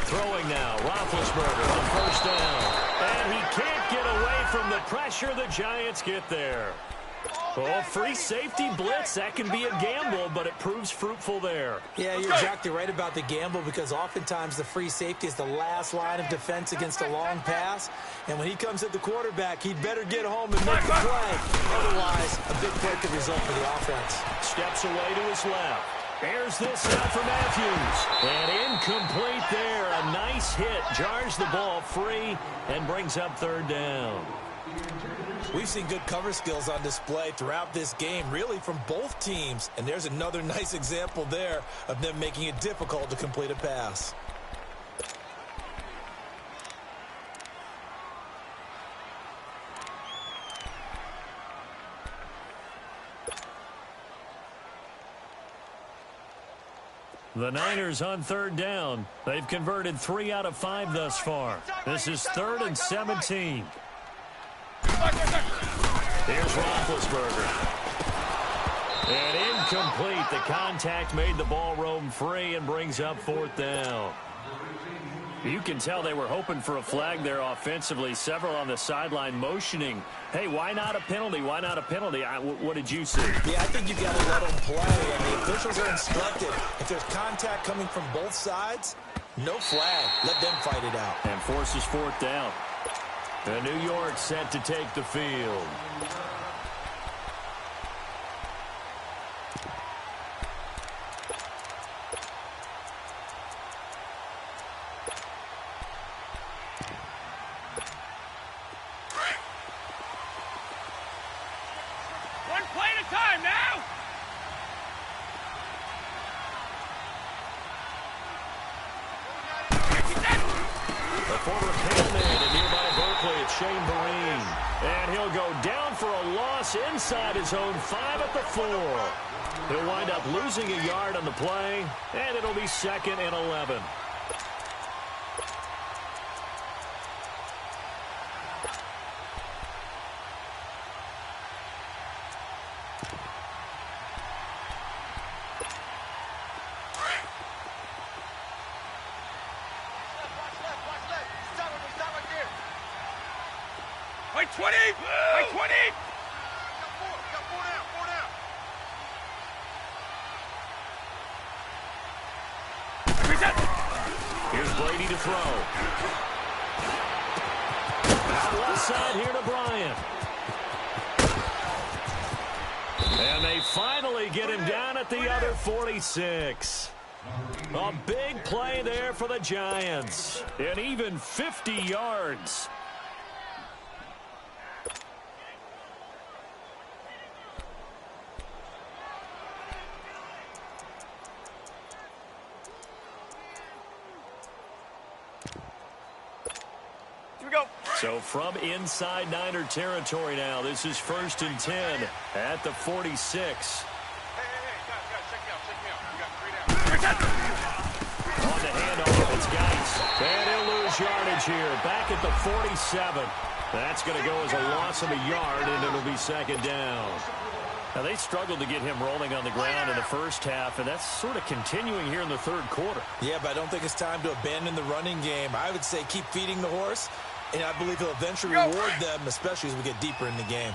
Throwing now, Roethlisberger on 1st down. And he can't get away from the pressure. The Giants get there. Oh, free safety blitz, that can be a gamble, but it proves fruitful there. Yeah, you're exactly right about the gamble because oftentimes the free safety is the last line of defense against a long pass. And when he comes at the quarterback, he'd better get home and make the play. Otherwise, a big play could result for the offense. Steps away to his left. Airs this out for Matthews. And incomplete there. A nice hit. Jars the ball free and brings up 3rd down. We've seen good cover skills on display throughout this game, really from both teams. And there's another nice example there of them making it difficult to complete a pass. The Niners on 3rd down. They've converted 3 out of 5 thus far. This is 3rd and 17. Here's Roethlisberger. And incomplete. The contact made the ball roam free and brings up 4th down. You can tell they were hoping for a flag there offensively. Several on the sideline motioning. Hey, why not a penalty? Why not a penalty? What did you see? Yeah, I think you got to let them play. And the officials are instructed. If there's contact coming from both sides, no flag. Let them fight it out. And forces 4th down. And New York set to take the field. One play at a time now. The former Paleman and nearby Berkeley, it's Shane Vereen. And he'll go down for a loss inside his own 5 at the 4. He'll wind up losing a yard on the play, and it'll be 2nd and 11. By 20! By 20! Got four down. Here's Brady to throw. Out left side here to Bryant. And they finally get him down at the other 46. A big play there for the Giants. And even 50 yards. So from inside Niner territory now, this is 1st and 10 at the 46. Hey, guys, check me out. We got 3 down. On the handoff, it's Geis. And he'll lose yardage here. Back at the 47. That's going to go as a loss of a yard, and it'll be 2nd down. Now, they struggled to get him rolling on the ground in the first half, and that's sort of continuing here in the 3rd quarter. Yeah, but I don't think it's time to abandon the running game. I would say keep feeding the horse, and I believe he'll eventually reward them, especially as we get deeper in the game.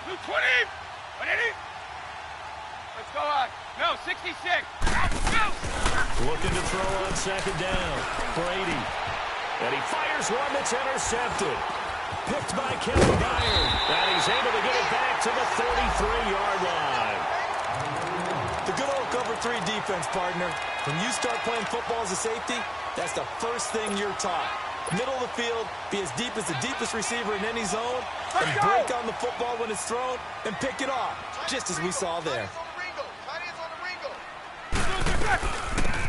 Move 20! 180! Let's go on. No, 66. Looking to throw on 2nd down. Brady. And he fires one that's intercepted. Picked by Kevin Byard. And he's able to get it back to the 33-yard line. The good old cover 3 defense, partner. When you start playing football as a safety, that's the first thing you're taught. Middle of the field, be as deep as the deepest receiver in any zone, and break on the football when it's thrown, and pick it off, just as we saw there.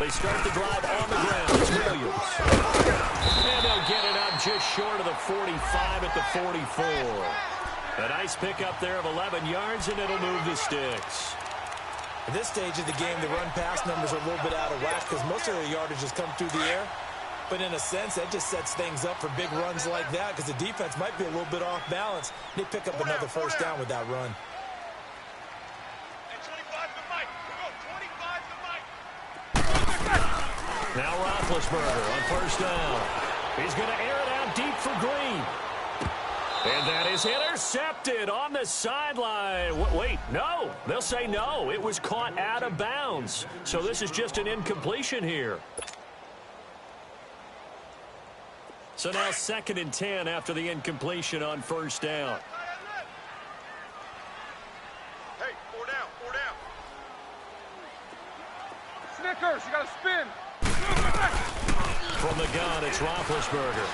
They start the drive on the ground. It's Williams. And they'll get it up just short of the 45 at the 44. A nice pickup there of 11 yards, and it'll move the sticks. At this stage of the game, the run-pass numbers are a little bit out of whack because most of their yardage has come through the air. But in a sense, that just sets things up for big runs like that because the defense might be a little bit off balance. They pick up another 1st down with that run. Now Roethlisberger on 1st down. He's going to air it out deep for Green. And that is intercepted on the sideline. Wait, no. They'll say no. It was caught out of bounds. So this is just an incompletion here. So now 2nd and 10 after the incompletion on 1st down. Hey, 4 down. Snickers, you got to spin. From the gun, it's Roethlisberger.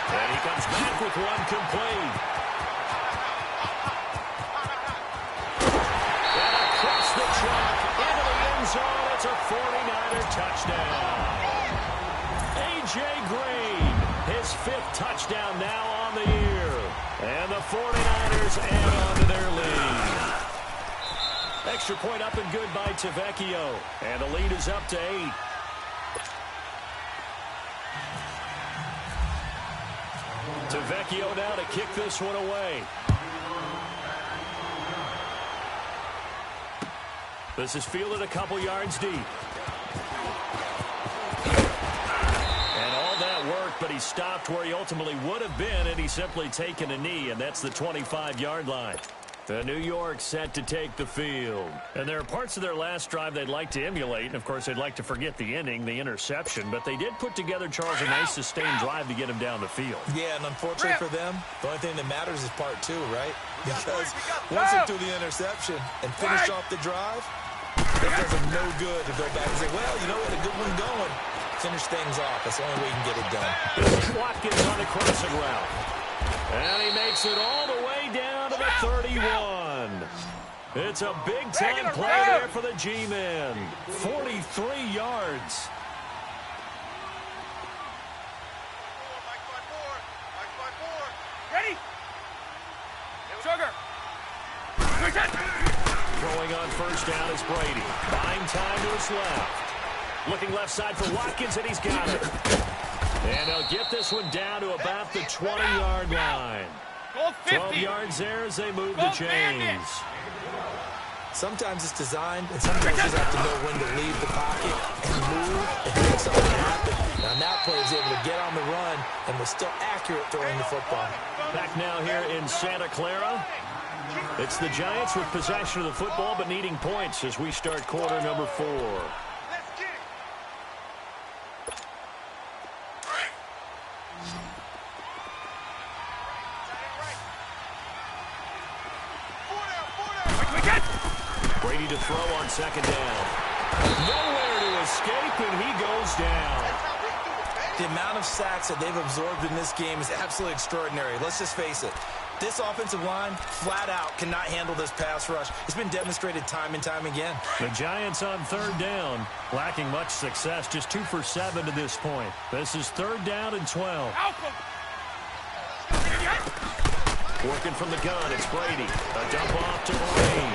And he comes back with one complete. And across the track, into the end zone, it's a 49er touchdown. A.J. Green, his 5th touchdown now on the year. And the 49ers add on to their lead. Extra point up and good by Tavecchio. And the lead is up to 8. Tavecchio now to kick this one away. This is fielded a couple yards deep. And all that worked, but he stopped where he ultimately would have been, and he's simply taken a knee, and that's the 25-yard line. The New York set to take the field. And there are parts of their last drive they'd like to emulate. And, of course, they'd like to forget the ending, the interception. But they did put together, Charles, a nice sustained drive to get him down the field. Yeah, and unfortunately for them, the only thing that matters is part 2, right? Because once they do the interception and finish off the drive, it does them no good to go back and say, well, you know what, a good one going. Finish things off. That's the only way you can get it done. Watkins on the crossing route. And he makes it all the way down to the 31. It's a big-time play there for the G-men. 43 yards. Ready? Sugar. Throwing on 1st down is Brady. Buying time to his left. Looking left side for Watkins, and he's got it. And they'll get this one down to about the 20-yard line. 12 yards there as they move the chains. Sometimes it's designed, and sometimes you have to know when to leave the pocket and move and make something happen. Now that player is able to get on the run and was still accurate throwing the football. Back now here in Santa Clara. It's the Giants with possession of the football but needing points as we start quarter number 4. Brady to throw on 2nd down. Nowhere to escape, and he goes down. The amount of sacks that they've absorbed in this game is absolutely extraordinary. Let's just face it. This offensive line, flat out, cannot handle this pass rush. It's been demonstrated time and time again. The Giants on third down, lacking much success, just 2 for 7 to this point. This is third down and 12. Working from the gun, it's Brady. A dump off to Green.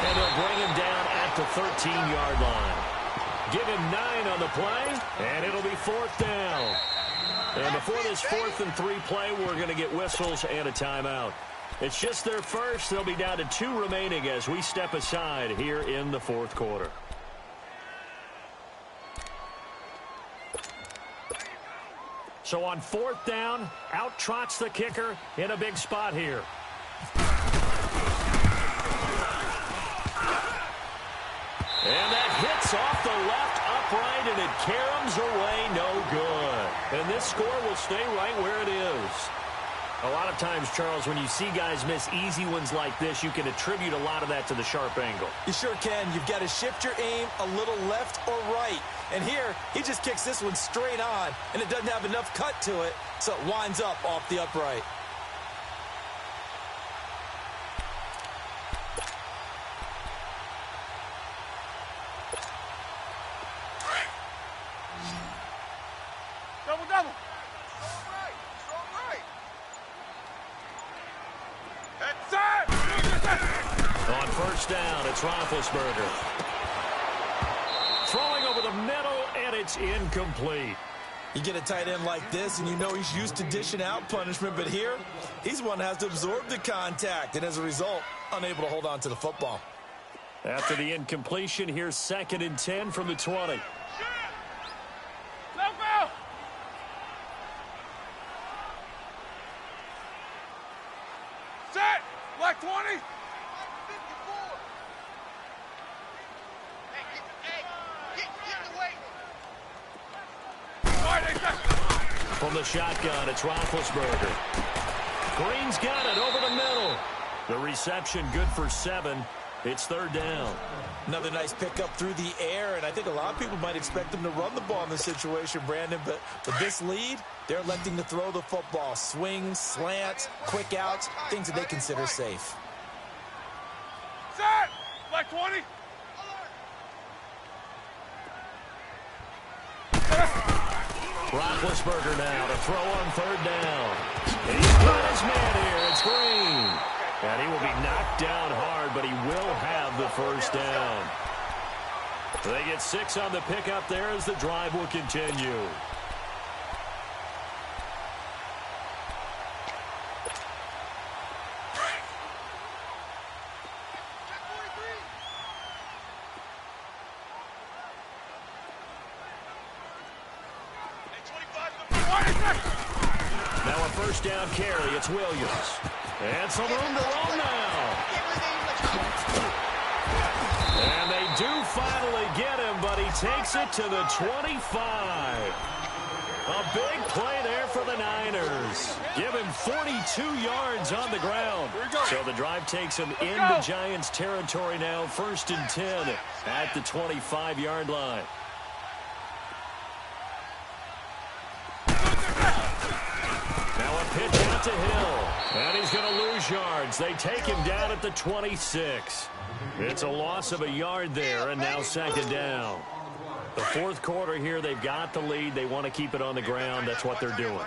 And they'll bring him down at the 13-yard line. Give him 9 on the play, and it'll be fourth down. And before this 4th and 3 play, we're going to get whistles and a timeout. It's just their first. They'll be down to 2 remaining as we step aside here in the fourth quarter. So on fourth down, out trots the kicker in a big spot here. And that hits off the left upright, and it caroms away no good. And this score will stay right where it is. A lot of times, Charles, when you see guys miss easy ones like this, you can attribute a lot of that to the sharp angle. You sure can. You've got to shift your aim a little left or right. And here, he just kicks this one straight on, and it doesn't have enough cut to it, so it winds up off the upright. Double, double. Strong right. Strong right. That's it. On first down, it's Roethlisberger. Throwing over the middle, and it's incomplete. You get a tight end like this, and you know he's used to dishing out punishment, but here, he's one that has to absorb the contact, and as a result, unable to hold on to the football. After the incompletion, here's 2nd and 10 from the 20. Let go. Set. Black 20. From the shotgun, it's Roethlisberger. Green's got it over the middle. The reception good for 7. It's third down. Another nice pickup through the air, and I think a lot of people might expect them to run the ball in this situation, Brandon, but with this lead, they're electing to throw the football. Swings, slants, quick outs, things that they consider safe. Set. Black 20. Roethlisberger now to throw on third down. And he's got his man here. It's Green. And he will be knocked down hard, but he will have the first down. They get 6 on the pickup there as the drive will continue. Now a first down carry. It's Williams. And some room to roll now. And they do finally get him, but he takes it to the 25. A big play there for the Niners. Give him 42 yards on the ground. So the drive takes him into Giants territory now. 1st and 10 at the 25-yard line. Pitch out to Hill, and he's going to lose yards. They take him down at the 26. It's a loss of a yard there, and now 2nd down. The fourth quarter here, they've got the lead. They want to keep it on the ground. That's what they're doing.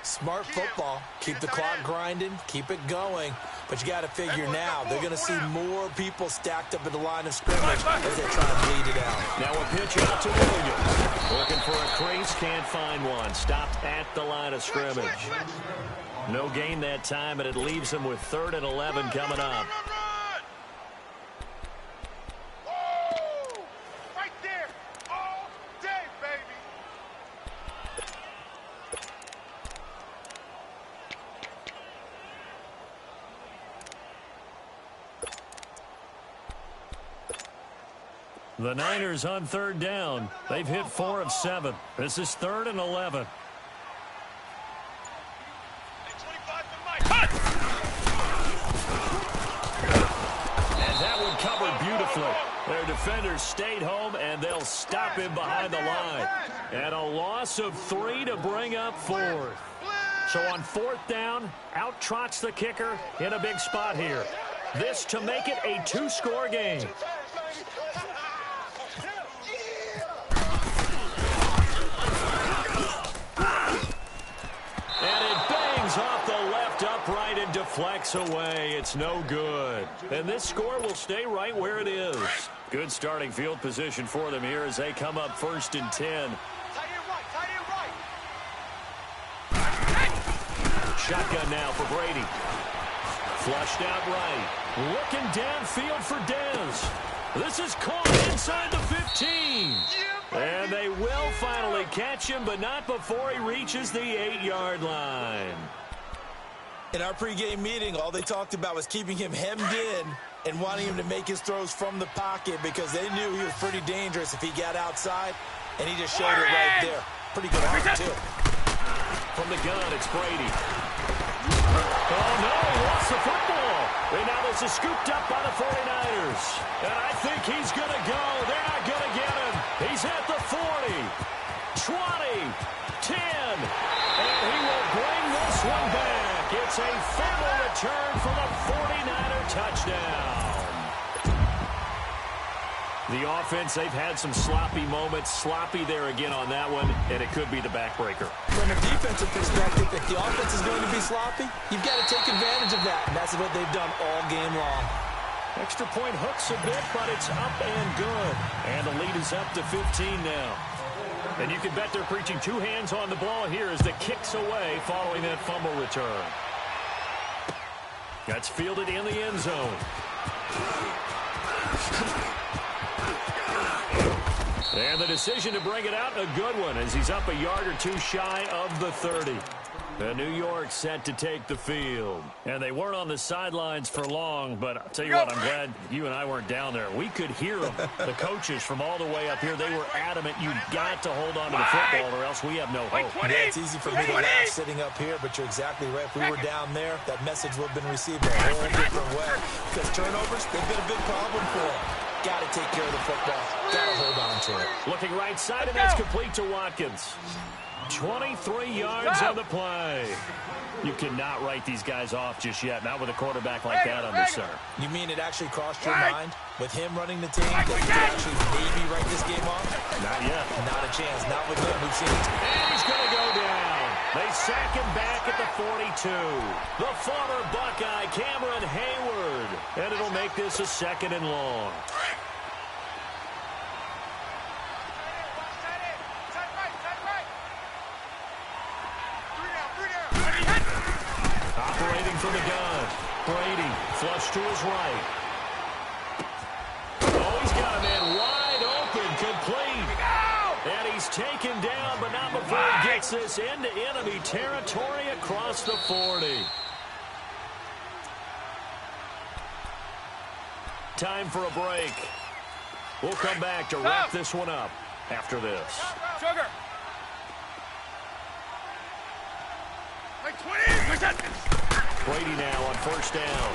Smart football. Keep the clock grinding. Keep it going. But you got to figure now, they're going to see more people stacked up at the line of scrimmage as they try to bleed it out. Now a pitch out to Williams. Looking for a crease, can't find one. Stopped at the line of scrimmage. No gain that time, and it leaves him with 3rd and 11 coming up. Right there. All day, baby. The Niners on third down. They've hit 4 of 7. This is 3rd and 11. And that one covered beautifully. Their defenders stayed home, and they'll stop him behind the line. And a loss of 3 to bring up 4th. So on 4th down, out trots the kicker in a big spot here. This to make it a 2-score game. And it bangs off the left upright and deflects away. It's no good. And this score will stay right where it is. Good starting field position for them here as they come up 1st and 10. Shotgun now for Brady. Flushed out right. Looking downfield for Dez. This is caught inside the 15. And they will finally catch him, but not before he reaches the 8-yard line. In our pregame meeting, all they talked about was keeping him hemmed in and wanting him to make his throws from the pocket because they knew he was pretty dangerous if he got outside, and he just showed it right there. Pretty good arm, too. From the gun, it's Brady. Oh, no, he lost the football. And now this is scooped up by the 49ers. And I think he's going to go. They're not going to get him. He's at the 40, 20, 10. And he will bring this one back. It's a fumble return for the 49er touchdown. The offense, they've had some sloppy moments. Sloppy there again on that one, and it could be the backbreaker. From a defensive perspective, if the offense is going to be sloppy, you've got to take advantage of that, and that's what they've done all game long. Extra point hooks a bit, but it's up and good. And the lead is up to 15 now. And you can bet they're preaching 2 hands on the ball here as the kick's away following that fumble return. That's fielded in the end zone. And the decision to bring it out, a good one, as he's up a yard or 2 shy of the 30. And New York set to take the field. And they weren't on the sidelines for long, but I'll tell you what, I'm glad you and I weren't down there. We could hear them. The coaches from all the way up here, they were adamant, you've got to hold on to the football or else we have no hope. Yeah, it's easy for me to laugh sitting up here, but you're exactly right. If we were down there, that message would have been received a whole different way. Because turnovers, they've been a big problem for them. Got to take care of the football. Got to hold on to it. Looking right side, and that's complete to Watkins. 23 yards on the play. You cannot write these guys off just yet, not with a quarterback like that under center. You mean it actually crossed your mind with him running the team that you could actually maybe write this game off? Not yet. Not a chance. Not with him. We've seen it. And he's going to go down. They sack him back at the 42. The former Buckeye, Cameron Hayward. And it'll make this a 2nd and long. Operating from the gun. Brady, flush to his right. Oh, he's got a man wide open, complete. And he's taken down, but not before he gets this into enemy territory across the 40. Time for a break. We'll come back to wrap this one up after this. Sugar. Brady now on 1st down.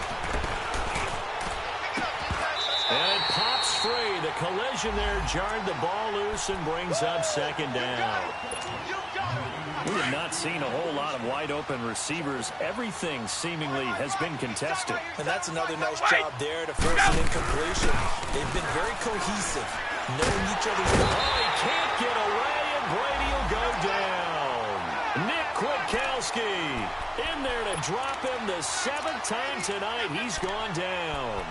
And it pops free. The collision there jarred the ball loose and brings up 2nd down. We have not seen a whole lot of wide-open receivers. Everything seemingly has been contested. And that's another nice job there to force an incompletion. They've been very cohesive, knowing each other's... Oh, he can't get away, and Brady will go down. Nick Kwiatkowski in there to drop him the 7th time tonight. He's gone down.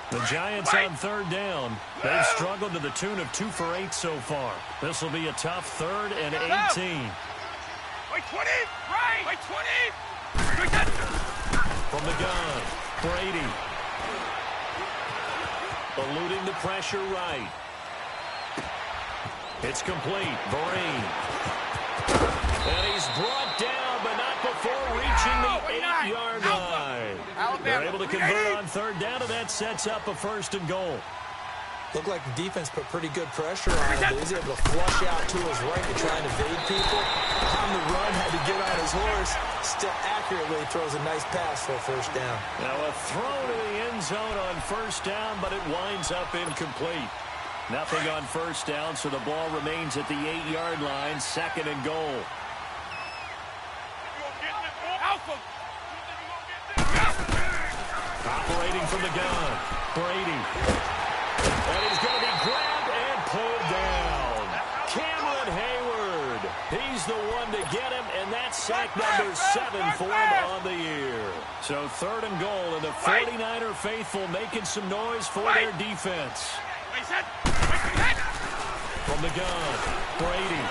The Giants on 3rd down. They've struggled to the tune of 2 for 8 so far. This will be a tough 3rd and 18. Wait, 20! Right! Wait, 20! From the gun, Brady. Eluding the pressure right. It's complete. Vereen. And he's brought down, but not before reaching the 8-yard line. They're able to convert on 3rd down, and that sets up a 1st and goal. Looked like the defense put pretty good pressure on him, but he's able to flush out to his right to try and evade people. On the run, had to get on his horse. Still accurately throws a nice pass for a 1st down. Now a throw to the end zone on 1st down, but it winds up incomplete. Nothing on first down, so the ball remains at the 8-yard line, 2nd and goal. Operating from the gun, Brady. And he's going to be grabbed and pulled down. Cameron Hayward. He's the one to get him, and that's sack number 7 for him on the year. So 3rd and goal, and the 49er faithful making some noise for their defense. From the gun, Brady.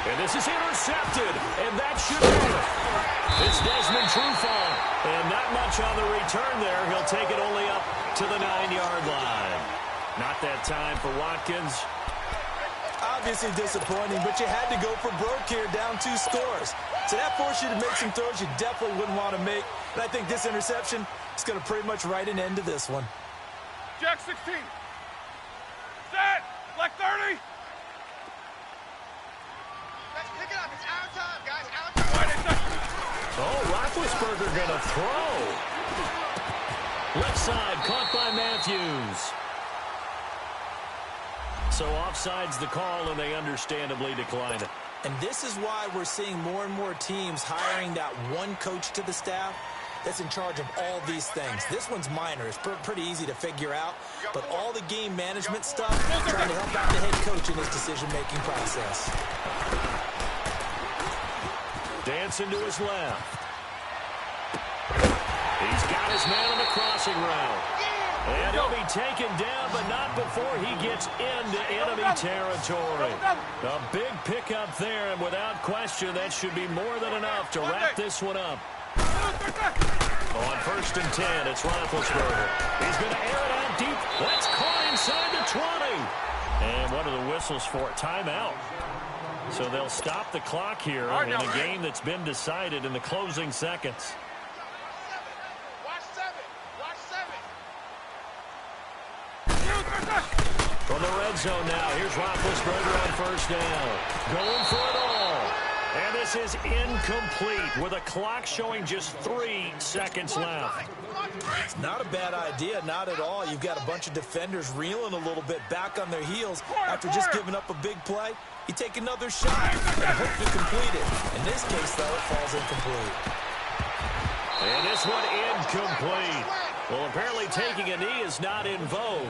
And this is intercepted, and that should be it. It's Desmond Trufant, and not much on the return there. He'll take it only up to the 9-yard line. Not that time for Watkins. Obviously disappointing, but you had to go for broke here, down 2 scores. So that forced you to make some throws you definitely wouldn't want to make. And I think this interception is going to pretty much write an end to this one. Jack 16. Set. Like 30. Let's pick it up. It's out of time, guys. Out of time. Oh, Roethlisberger going to throw. Left side, caught by Matthews. So offside's the call, and they understandably decline it. And this is why we're seeing more and more teams hiring that one coach to the staff that's in charge of all these things. This one's minor. It's pretty easy to figure out. But all the game management stuff, trying to help out the head coach in his decision-making process. Dancing to his left. He's got his man on the crossing route. And he'll be taken down, but not before he gets into enemy territory. A big pickup there, and without question, that should be more than enough to wrap this one up. On 1st and 10, it's Roethlisberger. He's going to air it out deep. That's caught inside the 20. And what are the whistles for? Timeout. So they'll stop the clock here in a game that's been decided in the closing seconds. From the red zone now, here's Roethlisberger on 1st down. Going for it all. And this is incomplete with a clock showing just 3 seconds left. It's not a bad idea, not at all. You've got a bunch of defenders reeling a little bit back on their heels after just giving up a big play. You take another shot and hope to complete it. In this case, though, it falls incomplete. And this one incomplete. Well, apparently taking a knee is not in vogue.